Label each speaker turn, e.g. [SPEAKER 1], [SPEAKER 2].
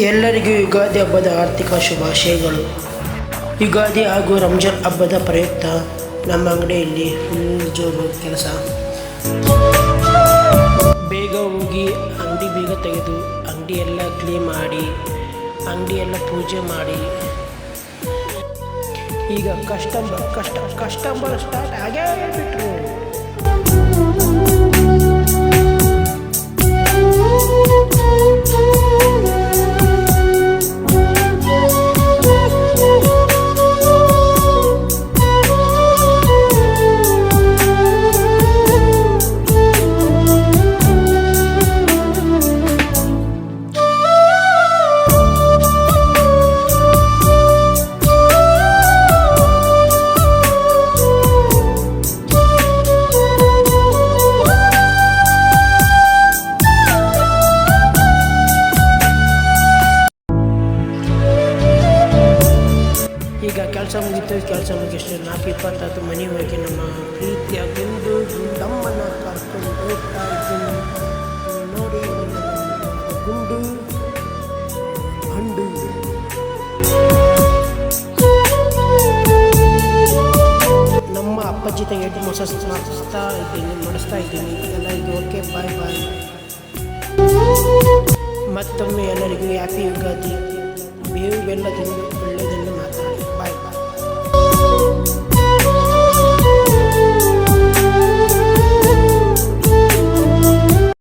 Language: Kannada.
[SPEAKER 1] ಎಲ್ಲರಿಗೂ ಯುಗಾದಿ ಹಬ್ಬದ ಆರ್ಥಿಕ ಶುಭಾಶಯಗಳು. ಯುಗಾದಿ ಹಾಗೂ ರಂಜಾನ್ ಹಬ್ಬದ ಪ್ರಯುಕ್ತ ನಮ್ಮ ಅಂಗಡಿಯಲ್ಲಿ ಫುಲ್ ಜೋರು ಕೆಲಸ. ಬೇಗ ಹೋಗಿ ಅಂಗಡಿ ಬೇಗ ತೆಗೆದು ಅಂಗಡಿ ಎಲ್ಲ ಕ್ಲೀನ್ ಮಾಡಿ ಅಂಗಡಿ ಎಲ್ಲ ಪೂಜೆ ಮಾಡಿ ಈಗ ಕಸ್ಟಮರ್ ಸ್ಟಾರ್ಟ್ ಆಗೇ ಬಿಟ್ರು. ಈಗ ಕೆಲಸ ಮುಗಿತು. ಕೆಲಸ ಮುಗಿಷ್ಟು 4:20 ಮನೆ ಹೋಗಿ ನಮ್ಮ ಪ್ರೀತಿಯ ಗುಂಡು ಗುಂಡಮ್ಮನ ಕರ್ಕೊಂಡು ಹೋಗ್ತಾ ಇದ್ದೀನಿ. ನೋಡಿ ಗುಂಡು ಹಂಡು ನಮ್ಮ ಅಪ್ಪಾಜಿ ತಂಗಿ ಮಾಡಿಸ್ತಾ ಇದ್ದೀನಿ. ಎಲ್ಲರಿಗೂ ಓಕೆ, ಬಾಯ್ ಬಾಯ್. ಮತ್ತೊಮ್ಮೆ ಎಲ್ಲರಿಗೂ ಹ್ಯಾಪಿ ಯುಗಾದಿ. ಬೇವು ಬೆಲ್ಲ ತಿಂದು ಒಳ್ಳೆಯದನ್ನು ಮಾತಾಡಿ. ಬಾಯ್ ಬಾಯ್.